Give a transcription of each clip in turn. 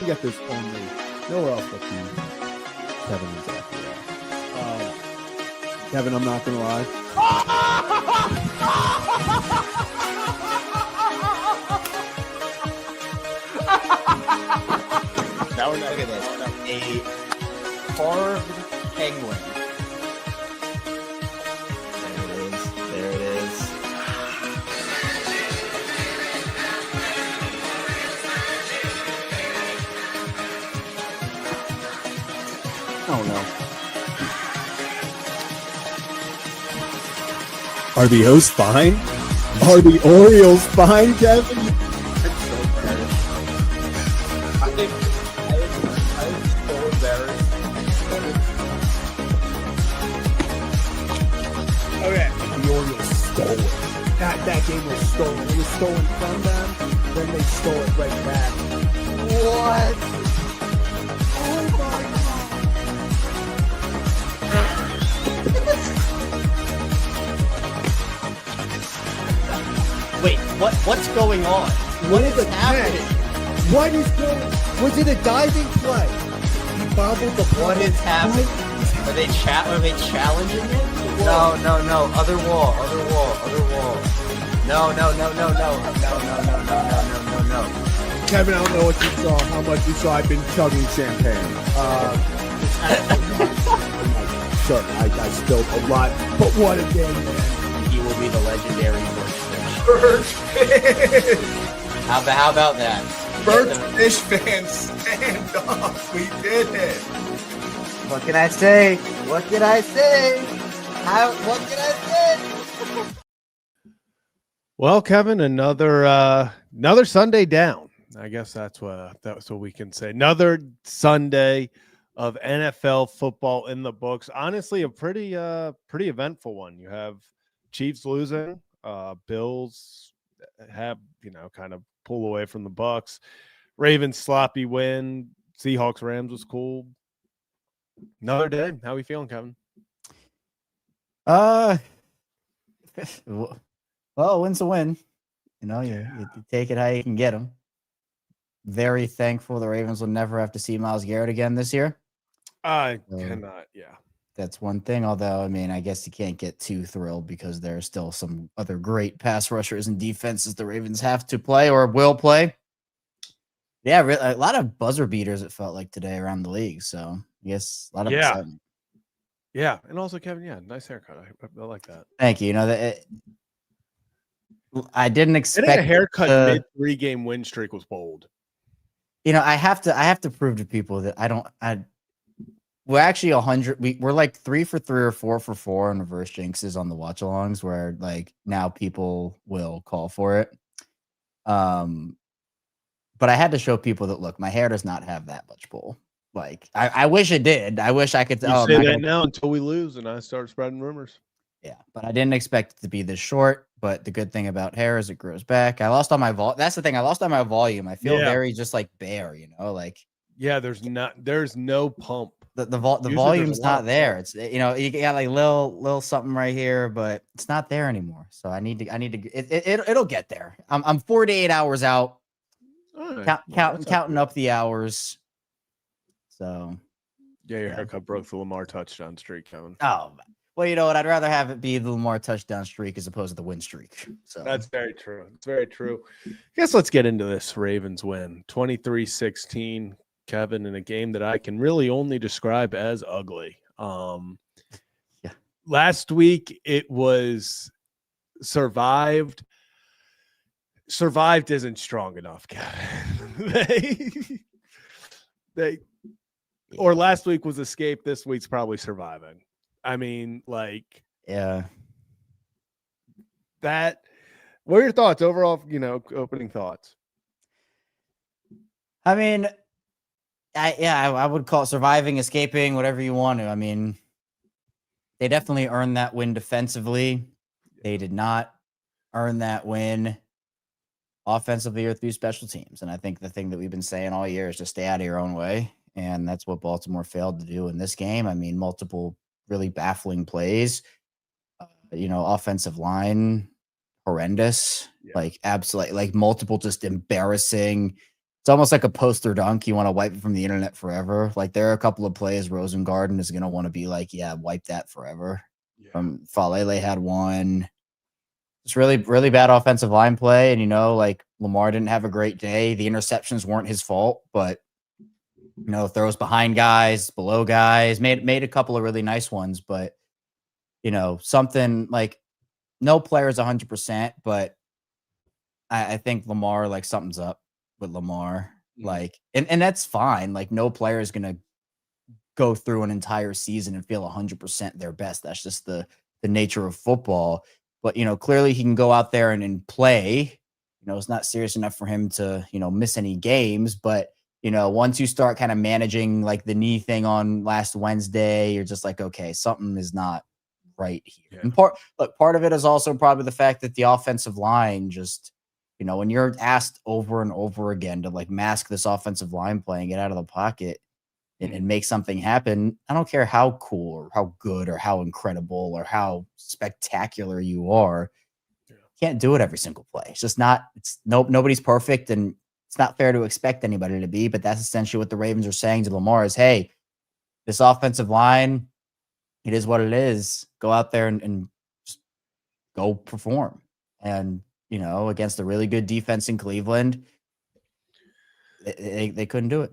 can get this only nowhere else but the Kevin and Zach. Kevin, I'm not going to lie. Now we're look at this. A carved penguin. There it is. Oh no. Are the O's fine? Are the Orioles fine, Kevin? It's so embarrassing. I was so embarrassed. Okay. The Orioles stole it. That game was stolen. It was stolen from them, then they stole it right back. What? Oh my Wait, what's going on? What is happening? What is going? Was it a diving play? He bobbled the ball. What is happening? Are they challenging it? No. Other wall. No. Kevin, I don't know what you saw, how much you saw. I've been chugging champagne. Sure, I spilled a lot, but what a game, man. He will be the legendary Birch Fish. How about that? Birch Fish fans, stand up. We did it. What can I say? What can I say? Well, Kevin, another Sunday down. I guess that's what we can say. Another Sunday of NFL football in the books. Honestly, a pretty eventful one. You have Chiefs losing, Bills have kind of pull away from the Bucks. Ravens sloppy win. Seahawks Rams was cool. Another day. How are we feeling, Kevin? Well, a win's a win. You take it how you can get them. Very thankful the Ravens will never have to see Myles Garrett again this year. I cannot. Yeah, that's one thing. Although, I mean, I guess you can't get too thrilled because there are still some other great pass rushers and defenses the Ravens have to play or will play. Yeah, a lot of buzzer beaters, it felt like today around the league. So, yes, a lot of excitement. Yeah, and also Kevin, nice haircut. I like that. Thank you. I didn't expect getting a haircut mid 3-game win streak was bold. I have to prove to people that we're actually 100. We're like 3 for 3 or 4 for 4 on reverse jinxes on the watch alongs where like now people will call for it. But I had to show people that look, my hair does not have that much pull. Like I wish it did. I wish I could say that now until we lose and I start spreading rumors. Yeah, but I didn't expect it to be this short. But the good thing about hair is it grows back. I lost all my That's the thing. I lost all my volume. I feel very just like bare, like. Yeah, there's no pump. The volume's not there. It's you got like little something right here, but it's not there anymore. So I need to. It'll get there. I'm 48 hours out. Right. Counting up the hours. So. Yeah, your haircut broke the Lamar touchdown streak, Kevin. Oh. Well, you know what? I'd rather have it be the Lamar touchdown streak as opposed to the win streak. So that's very true. It's very true. I guess let's get into this Ravens win. 23-16, Kevin, in a game that I can really only describe as ugly. Last week it was survived. Survived isn't strong enough, Kevin. Or last week was escape. This week's probably surviving. I mean, yeah. What are your thoughts overall? Opening thoughts. I mean, I would call it surviving, escaping, whatever you want to. I mean, they definitely earned that win defensively. They did not earn that win offensively or through special teams. And I think the thing that we've been saying all year is just stay out of your own way. And that's what Baltimore failed to do in this game. I mean, multiple really baffling plays, offensive line, horrendous, like absolutely, like multiple just embarrassing It's almost like a poster dunk. You want to wipe it from the internet forever. Like there are a couple of plays Rosengarten is going to want to be like, yeah, wipe that forever. Falele had one. It's really, really bad offensive line play. And, like Lamar didn't have a great day. The interceptions weren't his fault, but, throws behind guys, below guys, made a couple of really nice ones. But, something like no player is 100%, but I think Lamar, like something's up with Lamar. Like, and that's fine. Like no player is going to go through an entire season and feel 100% their best. That's just the nature of football. But, clearly he can go out there and play. It's not serious enough for him to, miss any games. But, once you start kind of managing like the knee thing on last Wednesday, you're just like, okay, something is not right here. Yeah. And part of it is also probably the fact that the offensive line just, when you're asked over and over again to like mask this offensive line play and get out of the pocket and make something happen, I don't care how cool or how good or how incredible or how spectacular you are. You can't do it every single play. It's just not, nobody's perfect, and it's not fair to expect anybody to be, but that's essentially what the Ravens are saying to Lamar is, hey, this offensive line, it is what it is. Go out there and just go perform. And, against a really good defense in Cleveland, they couldn't do it.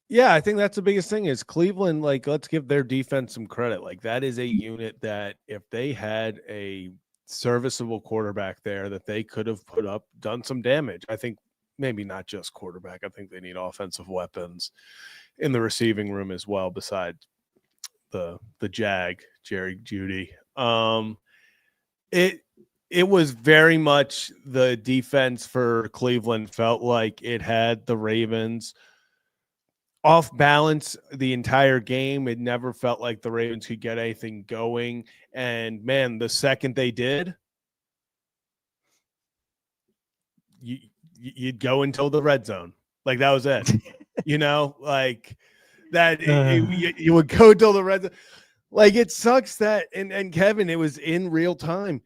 Yeah, I think that's the biggest thing is Cleveland, like, let's give their defense some credit. Like, that is a unit that if they had a serviceable quarterback there that they could have done some damage. I think maybe not just quarterback. I think they need offensive weapons in the receiving room as well, besides the Jag, Jerry Jeudy. It was very much the defense for Cleveland felt like it had the Ravens off balance the entire game. It never felt like the Ravens could get anything going. And man, the second they did, you'd go until the red zone. Like that was it. Like that you would go till the red zone. Like it sucks that, and Kevin, it was in real time.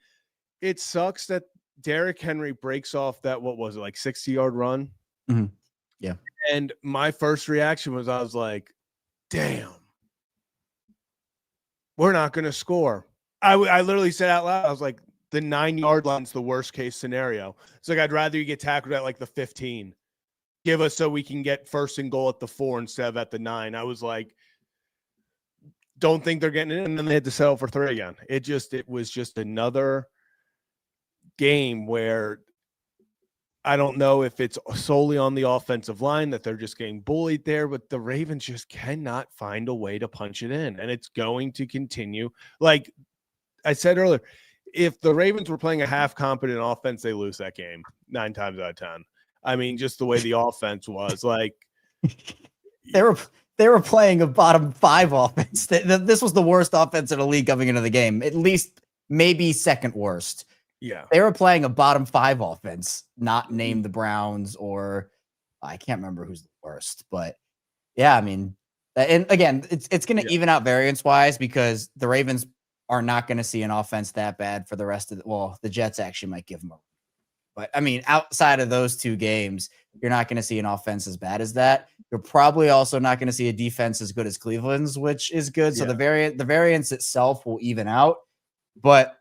It sucks that Derrick Henry breaks off that, what was it, like 60-yard run? Mm-hmm. Yeah. And my first reaction was, I was like, damn, we're not going to score. I literally said out loud, I was like, the 9-yard line's the worst case scenario. It's like, I'd rather you get tackled at like the 15. Give us so we can get first and goal at the 4 instead of at the 9. I was like, don't think they're getting it. And then they had to settle for 3 again. It was just another game where I don't know if it's solely on the offensive line that they're just getting bullied there, but the Ravens just cannot find a way to punch it in, and it's going to continue. Like I said earlier, if the Ravens were playing a half competent offense, they lose that game 9 times out of 10. I mean, just the way the offense was like they were playing a bottom 5 offense. This was the worst offense in the league coming into the game, at least maybe second worst. Yeah, they were playing a bottom 5 offense, not named the Browns, or I can't remember who's the worst, but yeah, I mean, and again, it's going to even out variance wise because the Ravens are not going to see an offense that bad for the rest of the Jets actually might give them but I mean, outside of those 2 games, you're not going to see an offense as bad as that. You're probably also not going to see a defense as good as Cleveland's, which is good. So the variance itself will even out, but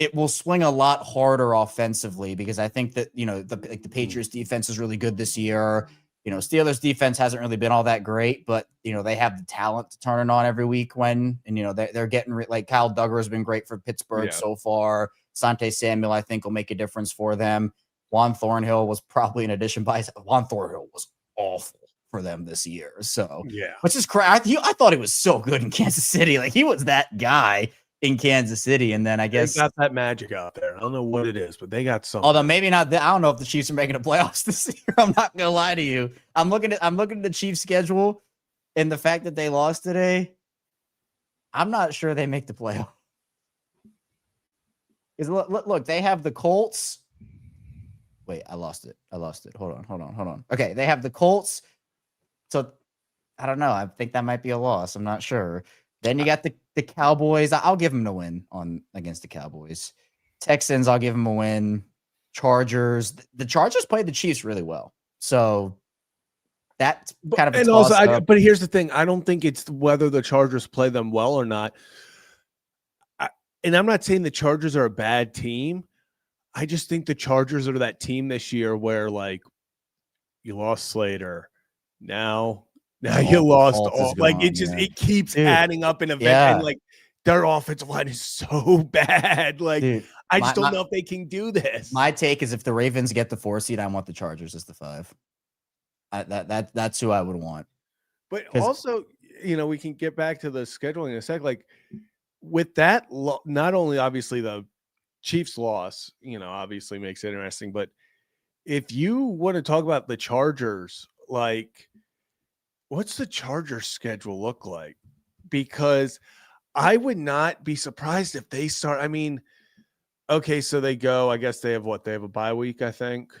it will swing a lot harder offensively because I think that, the Patriots defense is really good this year. Steelers defense hasn't really been all that great, but, they have the talent to turn it on every week and, they're getting like Kyle Duggar has been great for Pittsburgh so far. Sante Samuel, I think, will make a difference for them. Juan Thornhill was probably an addition by Juan Thornhill was awful for them this year. So, which is crazy. I thought he was so good in Kansas City. Like he was that guy in Kansas City, and then I guess they got that magic out there. I don't know what it is, but they got something. Although maybe not. I don't know if the Chiefs are making the playoffs this year. I'm not gonna lie to you. I'm looking at the Chiefs' schedule, and the fact that they lost today, I'm not sure they make the playoffs. Look, they have the Colts. Wait, I lost it. Hold on. Okay, they have the Colts. So I don't know. I think that might be a loss. I'm not sure. Then you got the Cowboys. I'll give them a win against the Cowboys. Texans, I'll give them a win. Chargers. The Chargers played the Chiefs really well. So that's kind of a And also, toss-up. but here's the thing: I don't think it's whether the Chargers play them well or not. And I'm not saying the Chargers are a bad team. I just think the Chargers are that team this year where, like, you lost Slater, now you lost Alt is all. Like, it gone, just yeah. it keeps Dude, adding up in event, yeah. and like their offensive line is so bad. Like, Dude, I just my- don't know if they can do this. My take is if the Ravens get the 4 seed, I want the Chargers as the 5. That's who I would want. But 'Cause- also, we can get back to the scheduling in a sec. Like, with that, not only obviously the Chiefs loss, obviously makes it interesting, but if you want to talk about the Chargers, like, what's the Chargers schedule look like? Because I would not be surprised if they start. I mean, okay, so they go, I guess they have what? They have a bye week, I think.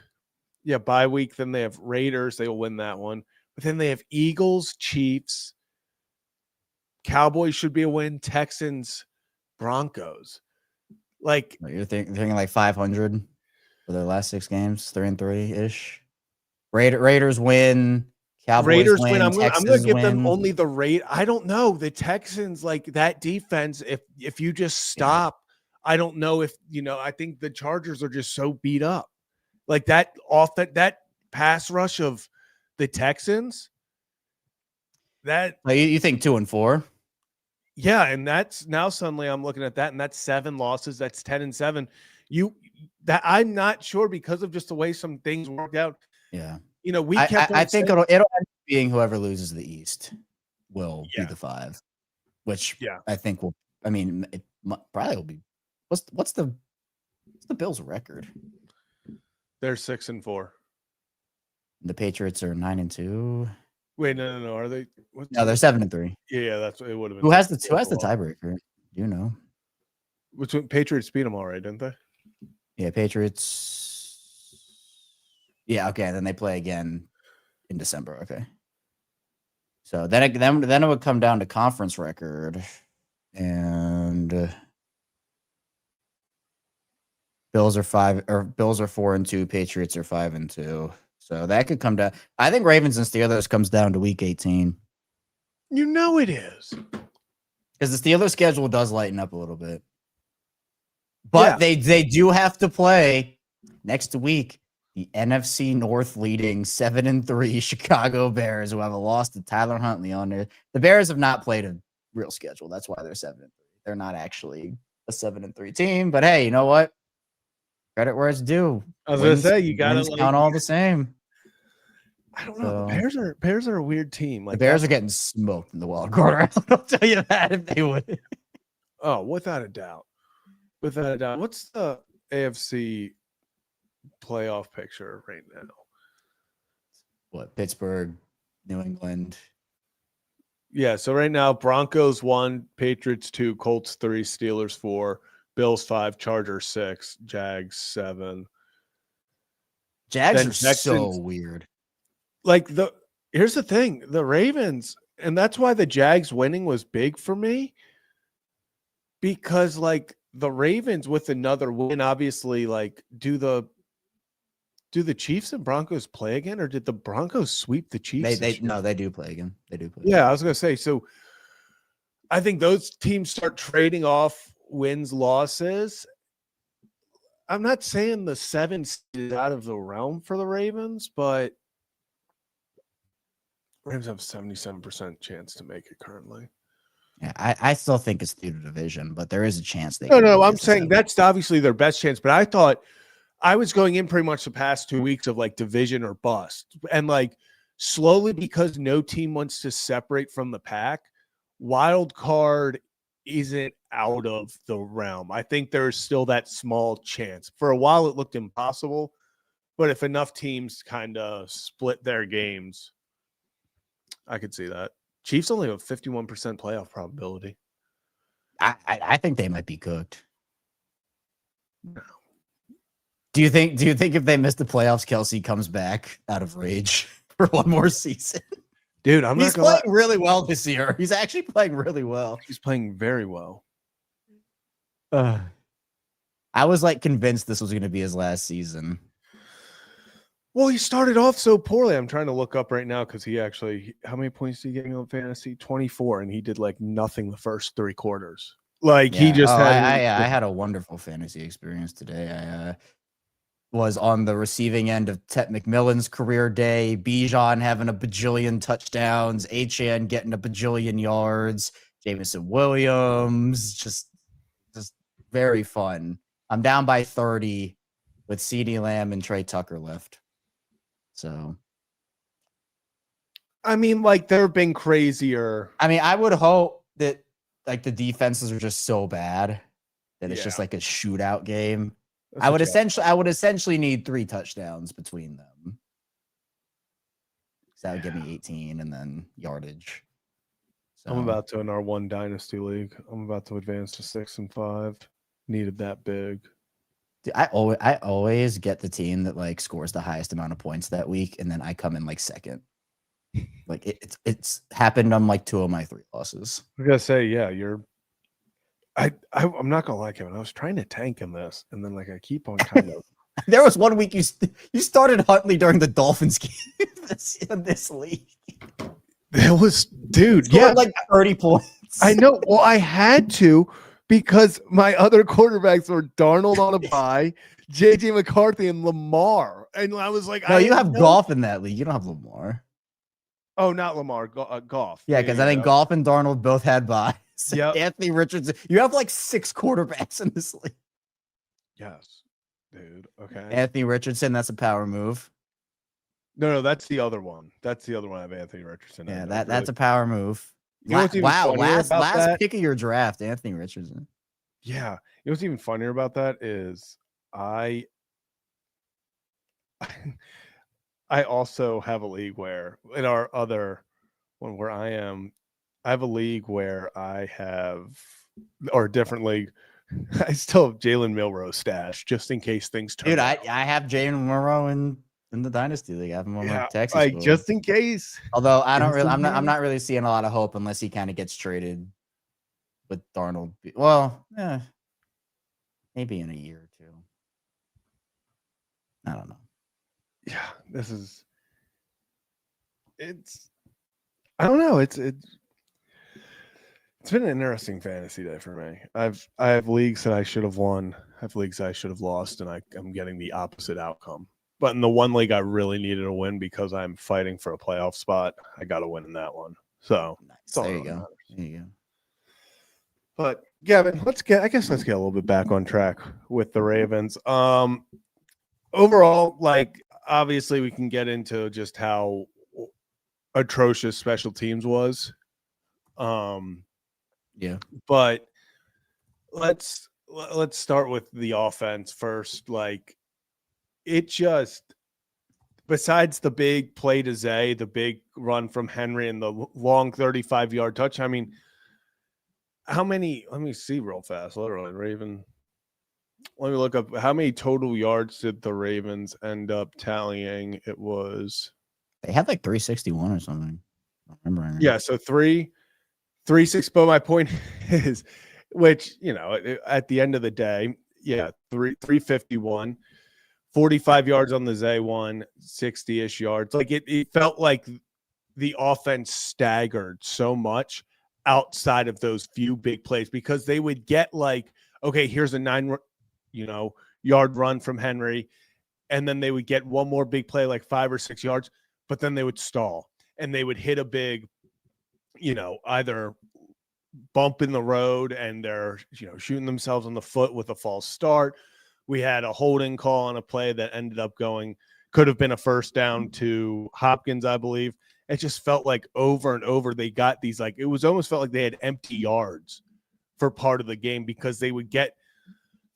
Yeah, bye week. Then they have Raiders. They will win that one. But then they have Eagles, Chiefs, Cowboys should be a win, Texans, Broncos. Like, You're thinking like 500 for their last 6 games, 3-3-ish. Raiders win. Cowboys Raiders win. win. I'm going to Texans give them win. only the rate. I don't know. The Texans, like, that defense, if you just stop, I don't know if, I think the Chargers are just so beat up. Like, that pass rush of the Texans, You think 2 and 4? yeah, and that's now suddenly I'm looking at that, and that's 7 losses. That's 10-7. I'm not sure because of just the way some things worked out. Yeah. I think it'll end up being whoever loses the East will be the 5, which I think will. I mean, it probably will be. What's the Bills' record? They're 6-4. The Patriots are 9-2. Wait, no. Are they? No, they're 7-3. Yeah, that's what it would have been. Who has the tiebreaker? You know. Which one? Patriots beat them all right, didn't they? Yeah, Patriots. Yeah, okay. Then they play again in December. Okay. So then it would come down to conference record, and Bills are 4-2, Patriots are 5-2. So that could come down. I think Ravens and Steelers comes down to week 18. It is. Because the Steelers schedule does lighten up a little bit. But they do have to play next week the NFC North leading 7-3 Chicago Bears, who have a loss to Tyler Huntley on there. The Bears have not played a real schedule. That's why they're 7-3. They're not actually a 7-3 team. But hey, you know what? Credit where it's due. I was going to say, you got to count all the same. I don't know. The Bears are a weird team. Like, the Bears are getting smoked in the wild card. I'll tell you that if they would. Oh, without a doubt. Without a doubt. What's the AFC playoff picture right now? What? Pittsburgh, New England. Yeah, so right now, Broncos 1, Patriots 2, Colts 3, Steelers 4, Bills 5, Chargers 6, Jags 7. Jags Then are Texans, so weird. Like, here's the thing, the Ravens, and that's why the Jags winning was big for me, because, like, the Ravens with another win, obviously, like, do the Chiefs and Broncos play again, or did the Broncos sweep the Chiefs? They do play again. They do play. Yeah, I was gonna say. So I think those teams start trading off wins, losses. I'm not saying the 7 is out of the realm for the Ravens, but Ravens have a 77% chance to make it currently. Yeah, I still think it's through the division, but there is a chance they. No, I'm saying that's obviously their best chance. But I thought I was going in pretty much the past 2 weeks of like division or bust, and like slowly, because no team wants to separate from the pack, wild card isn't out of the realm. I think there's still that small chance. For a while, it looked impossible, but if enough teams kind of split their games, I could see that. Chiefs only have a 51% playoff probability. I think they might be cooked. No. Do you think if they miss the playoffs, Kelsey comes back out of rage for one more season? Dude, He's playing really well this year. He's actually playing really well. He's playing very well. I was like convinced this was going to be his last season. Well, he started off so poorly. I'm trying to look up right now because how many points did he get me on fantasy? 24, and he did like nothing the first 3 quarters. Like he just I had a wonderful fantasy experience today. I was on the receiving end of Tet McMillan's career day. Bijan having a bajillion touchdowns. HN getting a bajillion yards. Jameson Williams, just very fun. I'm down by 30 with CeeDee Lamb and Trey Tucker left. So, I mean, like there have been crazier. I mean, I would hope that like the defenses are just so bad that it's just like a shootout game. I would essentially need 3 touchdowns between them. So that would give me 18 and then yardage. So, I'm about to in our one dynasty league. I'm about to advance to 6 and 5. Needed that big. dude, I always get the team that like scores the highest amount of points that week, and then I come in like second. Like it's happened on like 2 of my 3 losses. I gotta say, yeah, I'm not gonna lie, Kevin. I was trying to tank in this, and then like I keep on kind of. There was one week you started Huntley during the Dolphins game in this league. It was, dude. Scored Yeah, like 30 points. I know. Well, I had to because my other quarterbacks were Darnold on a bye, JJ McCarthy, and Lamar, and I was like, No, you have Goff in that league. You don't have Lamar. Oh, not Lamar. Goff. Yeah, because I think Goff and Darnold both had buys. Yep. Anthony Richardson. You have like 6 quarterbacks in this league. Yes, dude. Okay. Anthony Richardson, that's a power move. No, that's the other one. That's the other one. I have Anthony Richardson. Yeah, that's a power move. You know what's even Wow, funnier last about that? pick of your draft, Anthony Richardson. Yeah. You know what's even funnier about that is I also have a league where in our other one where I have a league where I have, or a different league, I still have Jalen Milroe stash just in case things turn. Dude, I out. have Jalen Monroe in the Dynasty League. I have him on my Texas. Like board. just in case. Although I'm not really seeing a lot of hope unless he kind of gets traded with Darnold. Well, maybe in a year or 2. I don't know. Yeah, I don't know. It's been an interesting fantasy day for me. I have leagues that I should have won. I have leagues that I should have lost, and I'm getting the opposite outcome. But in the one league I really needed a win because I'm fighting for a playoff spot, I got to win in that one. So Nice. There you go. There you go. But Gavin, let's get a little bit back on track with the Ravens. Overall, like obviously we can get into just how atrocious special teams was. Yeah. But let's start with the offense first. Like it just, besides the big play to Zay, the big run from Henry and the long 35-yard touch. I mean, how many? Let me see real fast. Literally, Raven. Let me look up how many total yards did the Ravens end up tallying. It was They had like 361 or something. I don't remember. yeah. So 3-6. But my point is, which at the end of the day, yeah, 351. 45 yards on the Zay one, 60-ish yards. Like it felt like the offense staggered so much outside of those few big plays because they would get like, okay, here's a 9-yard run from Henry, and then they would get one more big play like 5 or 6 yards, but then they would stall and they would hit a big, either bump in the road and they're shooting themselves on the foot with a false start. We had a holding call on a play that ended up could have been a first down to Hopkins, I believe. It just felt like over and over they got these, like, it was almost felt like they had empty yards for part of the game because they would get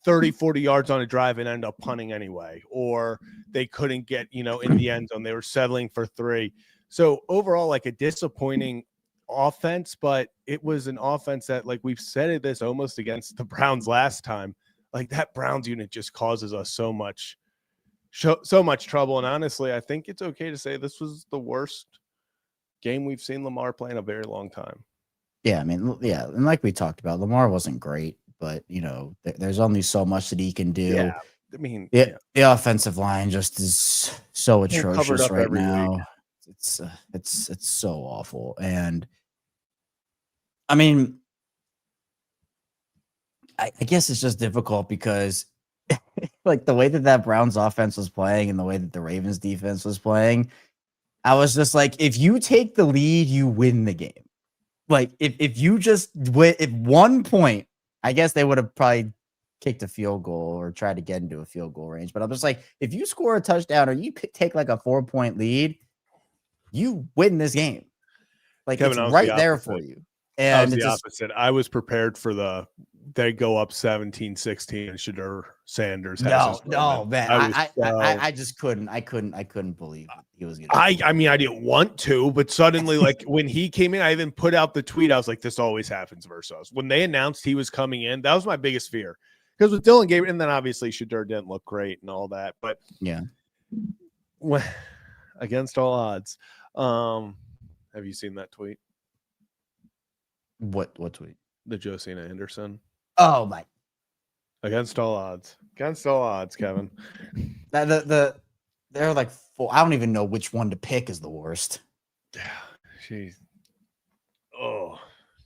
30, 40 yards on a drive and end up punting anyway, or they couldn't get, in the end zone. They were settling for 3. So overall, like a disappointing offense, but it was an offense that, like we've said this almost against the Browns last time, like that Browns unit just causes us so much trouble. And honestly, I think it's okay to say this was the worst game we've seen Lamar play in a very long time. Yeah, I mean, yeah, and like we talked about, Lamar wasn't great, but there's only so much that he can do. Yeah, I mean, The offensive line just is so Can't cover it atrocious up right every week. now. It's so awful. And I mean, I guess it's just difficult because like the way that Browns offense was playing and the way that the Ravens defense was playing, I was just like, if you take the lead, you win the game. Like if you just win at 1 point, I guess they would have probably kicked a field goal or tried to get into a field goal range. But I'm just like, if you score a touchdown or you take like a 4-point lead, you win this game. Like Kevin, I it's was right the there opposite. for you. I And was it's the just, opposite. I was prepared for they go up 17-16 and Shedeur Sanders has no, his moment. man. I just couldn't. I couldn't believe he was gonna. I mean, I didn't want to, but suddenly, like when he came in, I even put out the tweet. I was like, this always happens versus us. When they announced he was coming in, that was my biggest fear. Because with Dylan Gabriel, and then obviously Shedeur didn't look great and all that. But Yeah. Against all odds. Have you seen that tweet? What tweet? The Josina Anderson. Oh my. Against all odds. Against all odds, Kevin. They're like 4. I don't even know which one to pick is the worst. Yeah. She's. Oh,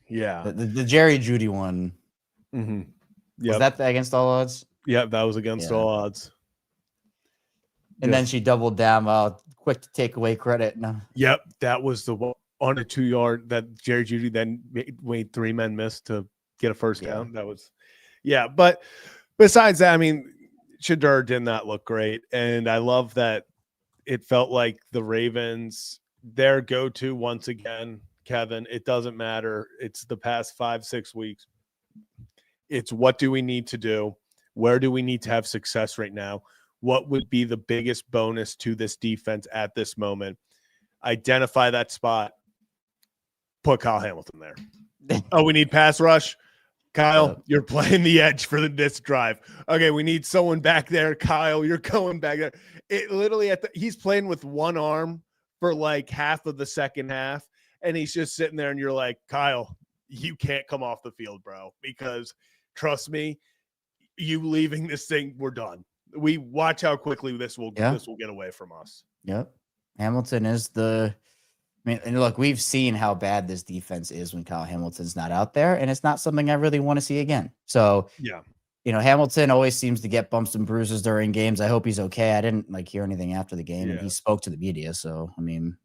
yeah. The Jerry Judy one. Mm-hmm. Was Yeah. that against all odds? Yeah, that was against all odds. And then she doubled down. Quick to take away credit. No. Yep, that was the one on a 2-yard that Jerry Judy then made 3 men miss to get a first down. That was, But besides that, I mean, Shedeur did not look great, and I love that it felt like the Ravens, their go-to once again, Kevin. It doesn't matter. It's the past 5-6 weeks. It's what do we need to do? Where do we need to have success right now? What would be the biggest bonus to this defense at this moment? Identify that spot. Put Kyle Hamilton there. Oh, we need pass rush. Kyle, you're playing the edge for this drive. Okay, we need someone back there. Kyle, you're going back there. It literally he's playing with one arm for like half of the second half, and he's just sitting there, and you're like, Kyle, you can't come off the field, bro, because trust me, you leaving this thing, we're done. We watch how quickly this will get away from us. Yep. Hamilton is I mean, and look, we've seen how bad this defense is when Kyle Hamilton's not out there, and it's not something I really want to see again. So, Hamilton always seems to get bumps and bruises during games. I hope he's okay. I didn't hear anything after the game, and he spoke to the media. So, I mean,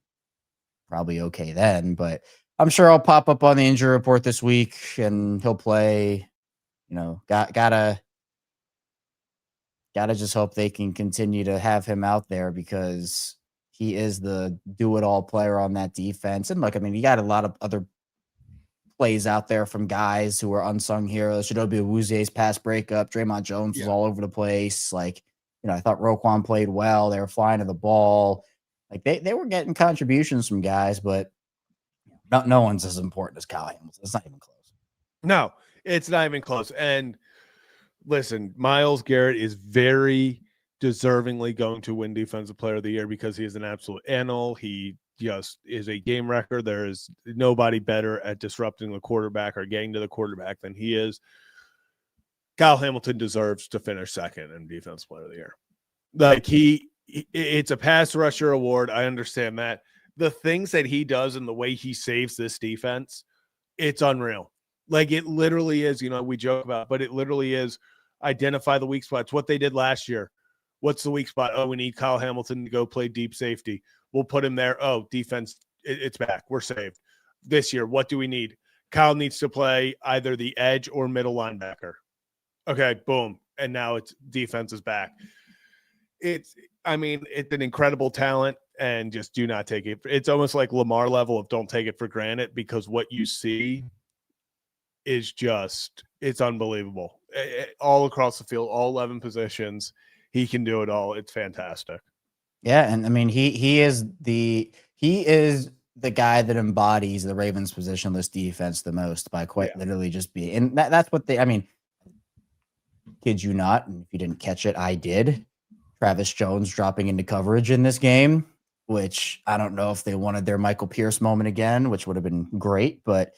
probably okay then, but I'm sure I'll pop up on the injury report this week and he'll play. Gotta just hope they can continue to have him out there because he is the do-it-all player on that defense. And look, I mean, you got a lot of other plays out there from guys who are unsung heroes. Chidobe Awuzie's pass breakup. Draymond Jones was all over the place. I thought Roquan played well. They were flying to the ball. They were getting contributions from guys, but no one's as important as Kyle Hamilton. It's not even close. No, it's not even close. And listen, Myles Garrett is very deservingly going to win Defensive Player of the Year because he is an absolute animal. He just is a game wrecker. There is nobody better at disrupting the quarterback or getting to the quarterback than he is. Kyle Hamilton deserves to finish second in Defensive Player of the Year. It's a pass rusher award. I understand that. The things that he does and the way he saves this defense, it's unreal. It literally is, we joke about, but it literally is identify the weak spots. What they did last year. What's the weak spot? Oh, we need Kyle Hamilton to go play deep safety. We'll put him there. Oh, defense, it's back. We're saved. This year, what do we need? Kyle needs to play either the edge or middle linebacker. Okay, boom. And now it's defense is back. It's an incredible talent, and just do not take it. It's almost like Lamar level of don't take it for granted, because what you see is it's unbelievable. All across the field, all 11 positions. He can do it all. It's fantastic. Yeah, and I mean he is the guy that embodies the Ravens positionless defense the most by quite literally just being, and that's what kid you not, and if you didn't catch it, I did. Travis Jones dropping into coverage in this game, which I don't know if they wanted their Michael Pierce moment again, which would have been great, but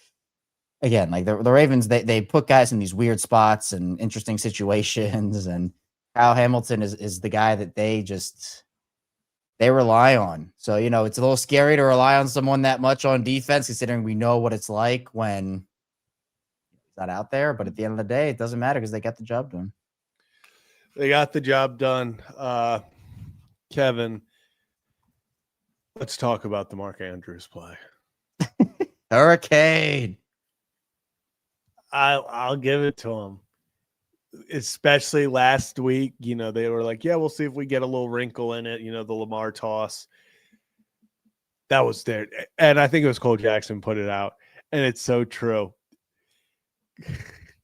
again, the Ravens, they put guys in these weird spots and interesting situations, and Kyle Hamilton is the guy that they rely on. So, it's a little scary to rely on someone that much on defense, considering we know what it's like when he's not out there. But at the end of the day, it doesn't matter because they got the job done. They got the job done. Kevin, let's talk about the Mark Andrews play. Hurricane. I'll give it to him. Especially last week, they were like, yeah, we'll see if we get a little wrinkle in it, the Lamar toss. That was there. And I think it was Cole Jackson put it out. And it's so true.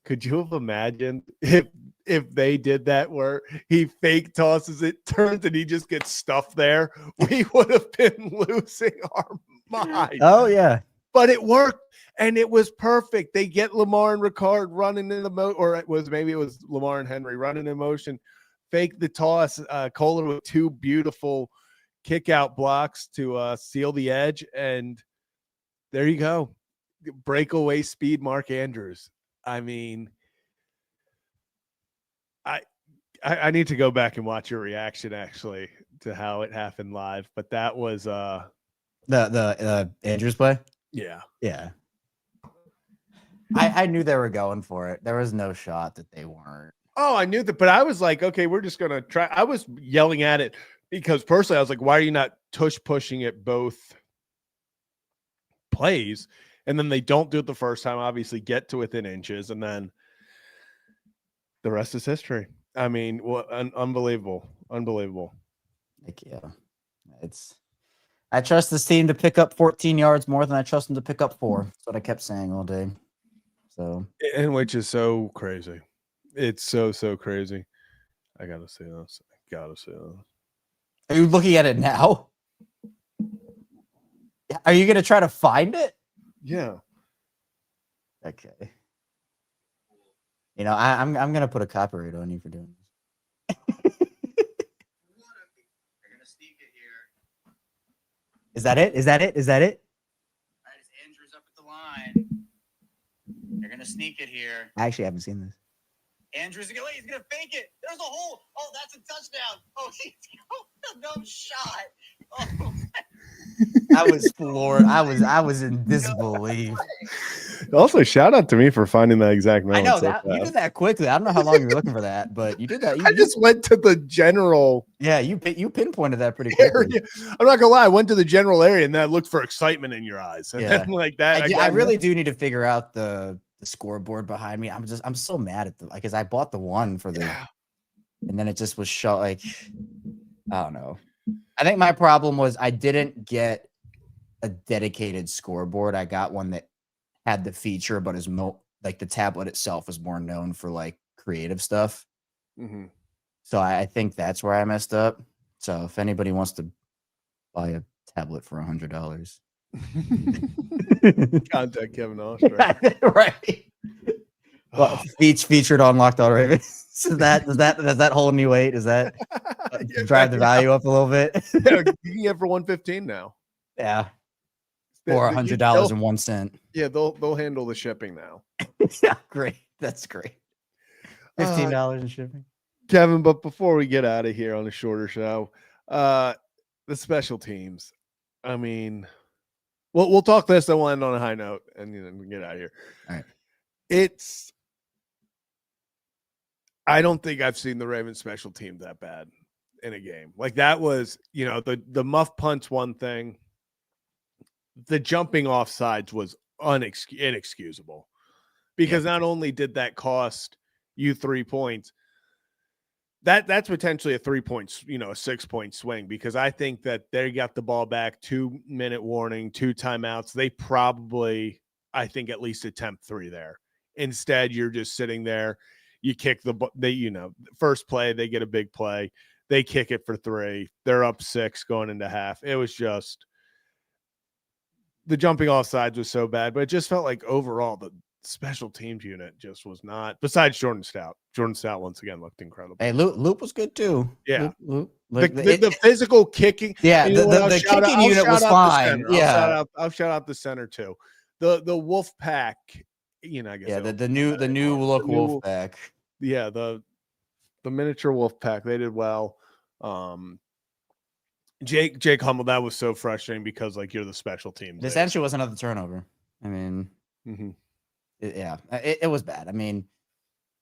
Could you have imagined if they did that where he fake tosses it, turns, and he just gets stuffed there? We would have been losing our mind. Oh, yeah. But it worked, and it was perfect. They get Lamar and Ricard running in the or maybe it was Lamar and Henry running in motion, fake the toss. Kohler with 2 beautiful kick-out blocks to seal the edge, and there you go. Breakaway speed Mark Andrews. I mean, I need to go back and watch your reaction, actually, to how it happened live. But that was the Andrews play? Yeah. Yeah. I knew they were going for it. There was no shot that they weren't. Oh, I knew that, but I was like, okay, we're just going to try. I was yelling at it because personally, I was like, why are you not pushing it both plays? And then they don't do it the first time, obviously get to within inches, and then the rest is history. I mean, unbelievable. Unbelievable. Like, yeah. I trust this team to pick up 14 yards more than I trust them to pick up 4. That's what I kept saying all day. So, and which is so crazy. It's so crazy. I gotta say this. Are you looking at it now? Are you gonna try to find it? Yeah. Okay. I'm gonna put a copyright on you for doing this. Is that it? Is that it? All right, it's Andrews up at the line. They're gonna sneak it here. I actually haven't seen this. Andrews he's gonna fake it. There's a hole. Oh, that's a touchdown. Oh, he's no shot. Oh, I was floored. I was in disbelief. Also, shout out to me for finding that exact moment. I know that you did that quickly. I don't know how long you were looking for that, but you did that. I just went to the general. Yeah, you pinpointed that pretty quickly. Area. I'm not gonna lie. I went to the general area and then I looked for excitement in your eyes. And then like that. I really do need to figure out the scoreboard behind me. I'm so mad at because I bought the one for the, and then it just was shot like, I don't know. I think my problem was I didn't get a dedicated scoreboard. I got one that had the feature, but is like the tablet itself was more known for like creative stuff. Mm-hmm. So I think that's where I messed up. So if anybody wants to buy a tablet for $100, contact Kevin Oster. Right. Well, featured on Locked On Ravens. Does that hold any weight? Does that drive the value up a little bit? Yeah, you can get for $115 now. Yeah. Or $100.01. Yeah, they'll handle the shipping now. Yeah, great. That's great. $15 in shipping. Kevin, but before we get out of here on a shorter show, the special teams. I mean, we'll talk this and we'll end on a high note and we get out of here. All right. I don't think I've seen the Ravens special team that bad in a game. Like that was, the muff punt's one thing. The jumping off sides was inexcusable because not only did that cost you 3 points, that's potentially a 3 points, a 6-point swing, because I think that they got the ball back, 2-minute warning, 2 timeouts. They probably, I think, at least attempt 3 there. Instead, you're just sitting there. You kick first play, they get a big play. They kick it for 3. They're up 6 going into half. It was just the jumping off sides was so bad, but it just felt like overall the special teams unit just was not, besides Jordan Stout. Jordan Stout once again looked incredible. Hey, Loop was good too. Yeah. Loop. The physical kicking. Yeah, the kicking unit was fine. Yeah. I'll shout out the center too. The Wolf Pack, I guess. Yeah, the new look Wolf Pack. Yeah, The miniature wolf pack, they did well. Jake Hummel, that was so frustrating because like you're the special teams. It essentially was another turnover. I mean, Mhm. it was bad. I mean,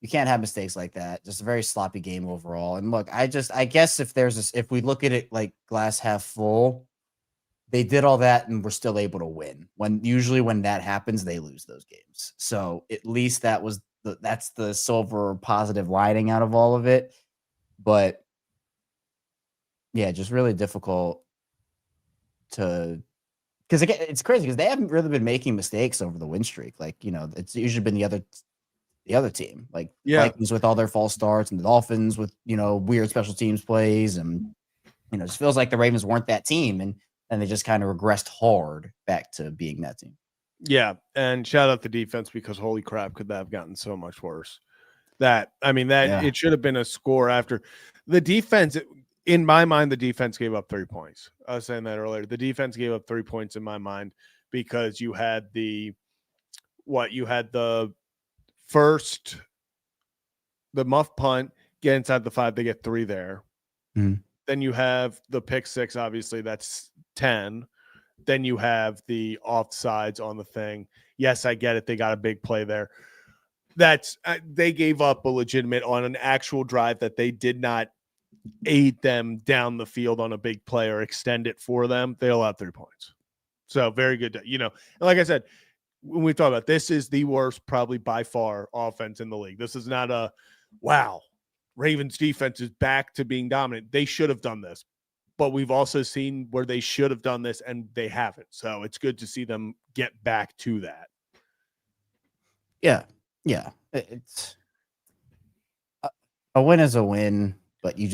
you can't have mistakes like that. Just a very sloppy game overall. And look, I guess if we look at it like glass half full, they did all that and were still able to win. Usually when that happens, they lose those games. So at least that's the silver positive lining out of all of it. But yeah, just really difficult because again, it's crazy because they haven't really been making mistakes over the win streak. Like, it's usually been the other team, like Vikings with all their false starts and the Dolphins with, weird special teams plays. And, it just feels like the Ravens weren't that team. And they just kind of regressed hard back to being that team. Yeah. And shout out the defense because holy crap, could that have gotten so much worse? It should have been a score after the defense. In my mind, the defense gave up 3 points. I was saying that earlier. The defense gave up 3 points in my mind because you had the muff punt, get inside the 5, they get 3 there. Mhm. Then you have the pick 6, obviously that's 10. Then you have the offsides on the thing. Yes, I get it. They got a big play there. They gave up a legitimate on an actual drive that they did not aid them down the field on a big play or extend it for them. They allowed 3 points. So very good. And like I said, when we talk about this is the worst, probably by far, offense in the league. This is not a wow. Ravens defense is back to being dominant. They should have done this, but we've also seen where they should have done this and they haven't. So it's good to see them get back to that. Yeah. Yeah. It's a win is a win, but you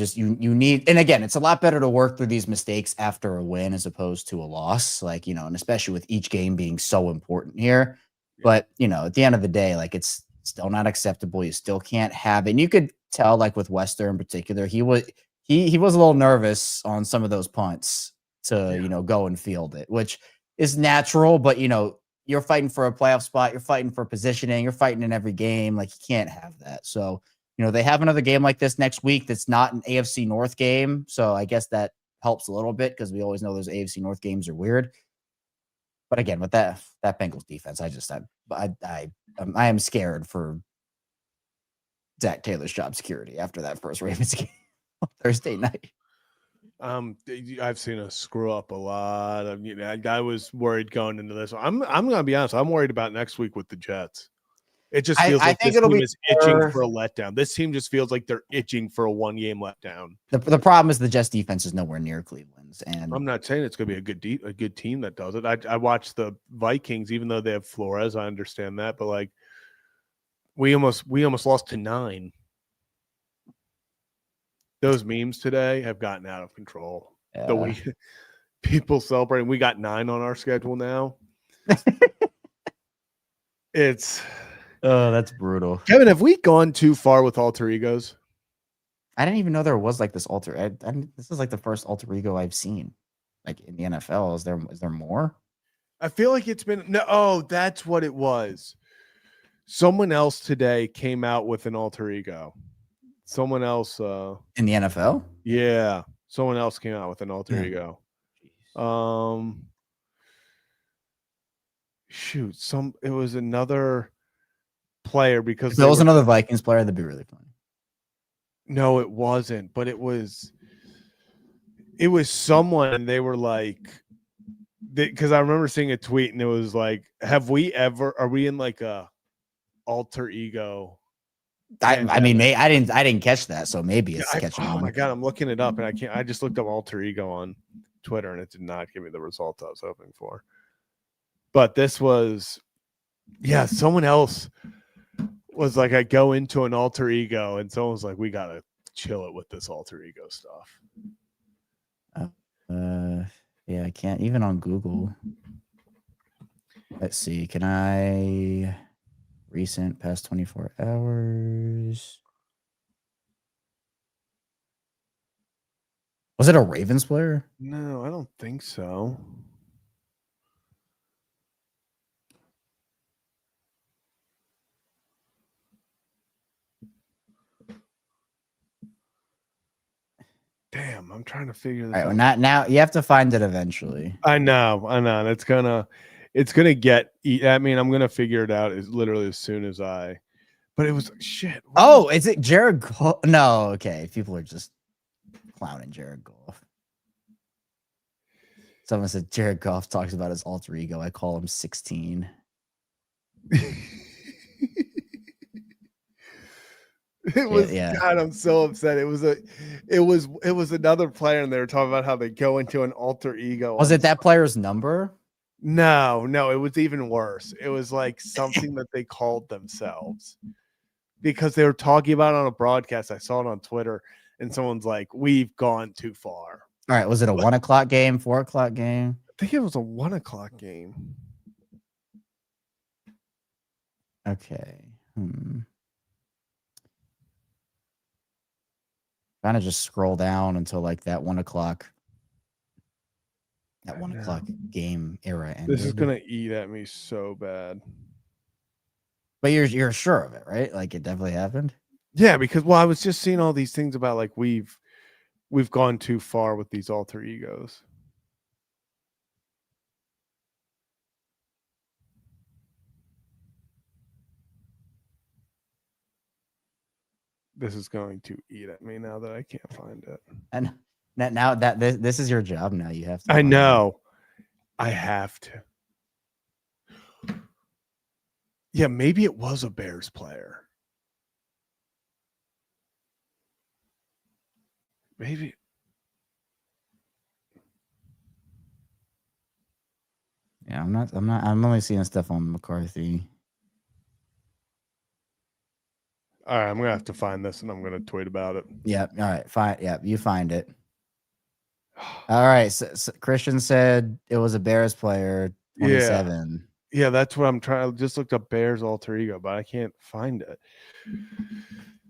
need, and again, it's a lot better to work through these mistakes after a win as opposed to a loss, like, and especially with each game being so important here. But, at the end of the day, like, it's still not acceptable. You still can't have it. And you could tell, like with Wester in particular, he was a little nervous on some of those punts to, go and field it, which is natural, but you're fighting for a playoff spot, you're fighting for positioning, you're fighting in every game. Like, you can't have that. So, they have another game like this next week that's not an AFC North game. So I guess that helps a little bit because we always know those AFC North games are weird. But again, with that Bengals defense, I am scared for Zach Taylor's job security after that first Ravens game on Thursday night. I've seen us screw up a lot. I was worried going into this. I'm going to be honest. I'm worried about next week with the Jets. It just feels like this team is itching for a letdown. This team just feels like they're itching for a 1-game letdown. The problem is the Jets defense is nowhere near Cleveland's, and I'm not saying it's going to be a good team that does it. I watched the Vikings, even though they have Flores. I understand that, but like we almost lost to 9. Those memes today have gotten out of control. People celebrating. We got 9 on our schedule now. Oh, that's brutal. Kevin, have we gone too far with alter egos? I didn't even know there was like this this is like the first alter ego I've seen, like in the NFL. Is there more? I feel like it's been no. Oh, that's what it was. Someone else today came out with an alter ego. Someone else in the NFL. Yeah, someone else came out with an alter ego. It was another player because if there was another Vikings player, that'd be really funny. No, it wasn't, but it was someone, and they were like, because I remember seeing a tweet, and it was like, are we in like a alter ego? I didn't catch that, so maybe it's catching on. Oh my god, I'm looking it up, and I just looked up alter ego on Twitter, and it did not give me the result I was hoping for. But this was, someone else was like, I go into an alter ego, and someone was like, we gotta chill it with this alter ego stuff. I can't even on Google. Let's see, can I recent past 24 hours? Was it a Ravens player? No, I don't think so. Damn, I'm trying to figure All this right, out. well, not now. You have to find it eventually. I know. It's gonna get. I mean, I'm gonna figure it out as literally as soon as I. But it was shit. Oh, is it Jared Goff? No, okay. People are just clowning Jared Goff. Someone said Jared Goff talks about his alter ego. I call him 16. It was yeah. God. I'm so upset. It was another player, and they were talking about how they go into an alter ego. Was on it that player's number? No, it was even worse. It was like something that they called themselves because they were talking about it on a broadcast. I saw it on Twitter, and someone's like, "We've gone too far." All right. Was it a 1 o'clock game, 4 o'clock game? I think it was a 1 o'clock game. Okay. Kind of just scroll down until like that 1 o'clock. That 1 o'clock game era ended. This is gonna eat at me so bad. But you're sure of it, right? Like it definitely happened. Yeah, because I was just seeing all these things about like we've gone too far with these alter egos. This is going to eat at me now that I can't find it. And now that this is your job now, you have to. I know. I have to. Yeah, maybe it was a Bears player. Maybe. Yeah, I'm only seeing stuff on McCarthy. All right, I'm gonna have to find this and I'm gonna tweet about it. Yeah. All right. Fine. Yeah. You find it. All right. So Christian said it was a Bears player. 27. Yeah, that's what I'm trying. I just looked up Bears alter ego, but I can't find it.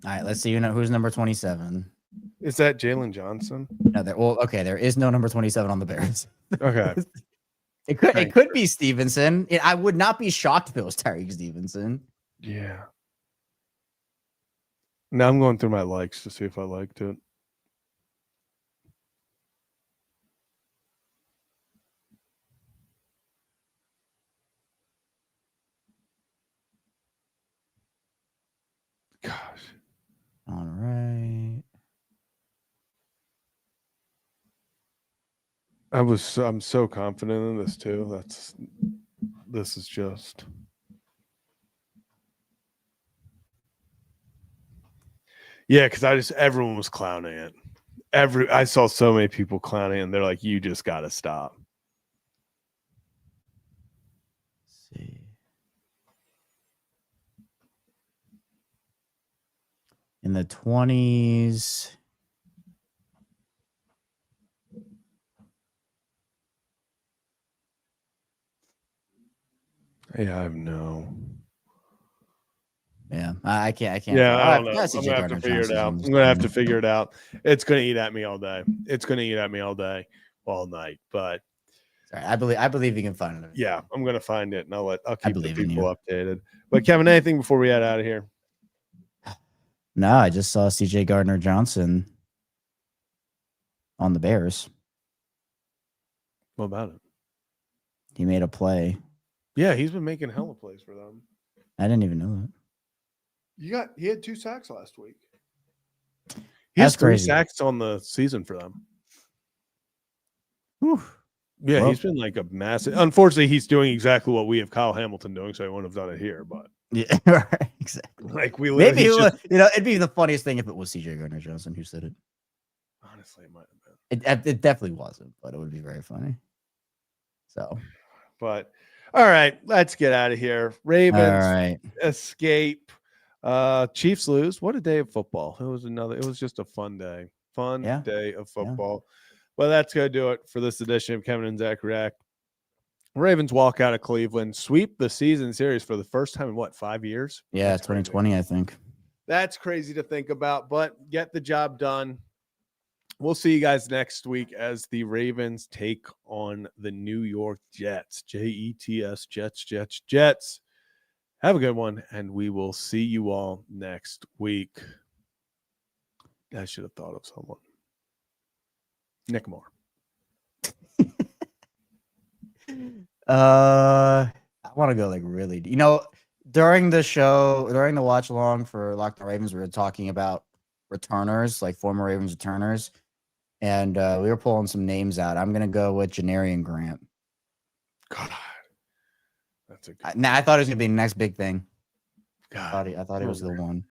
All right. Let's see. You know who's number 27? Is that Jalen Johnson? No. Okay. There is no number 27 on the Bears. Okay. It could be Stevenson. I would not be shocked if it was Tyreek Stevenson. Yeah. Now I'm going through my likes to see if I liked it. Gosh. All right. I'm so confident in this too. This is just. Yeah, because everyone was clowning it. I saw so many people clowning it, and they're like, "You just got to stop." Let's see. In the 20s. Yeah, I have no. Yeah, I can't. Yeah, I don't know. forgot I'm CJ gonna have to Gardner figure it Johnson's out. on I'm this gonna have to team. figure it out. It's gonna eat at me all day. It's gonna eat at me all day, all night. But Sorry, I believe you can find it. yeah, I'm gonna find it, and I'll keep the believe in people updated. But Kevin, anything before we head out of here? No, I just saw CJ Gardner Johnson on the Bears. What about it? He made a play. Yeah, he's been making hella plays for them. I didn't even know that. He had 2 sacks last week. He has That's 3 crazy. sacks on the season for them. Whew. Yeah, Well- he's been like a massive. Unfortunately, he's doing exactly what we have Kyle Hamilton doing, so he wouldn't have done it here. But Yeah, right, exactly. like we Maybe literally it just- was, it'd be the funniest thing if it was CJ Gardner Johnson who said it. honestly, it might have been. It definitely wasn't, but it would be very funny. So, But all right, let's get out of here. Ravens all right. escape. Chiefs lose. What a day of football. It was just a fun day. Yeah. Day of football. Well, that's gonna do it for this edition of Kevin and Zach React. Ravens walk out of Cleveland, sweep the season series for the first time in 5 years? Yeah, That's crazy. 2020, I think. That's crazy to think about, but get the job done. We'll see you guys next week as the Ravens take on the New York Jets. Jets, Jets. Have a good one, and we will see you all next week. I should have thought of someone. Nick Moore. I want to go like really. During the watch along for Locked On Ravens, we were talking about returners, like former Ravens returners, and we were pulling some names out. I'm gonna go with Janarian Grant. God, that's a good I thought it was gonna be the next big thing. God. I thought he was the one.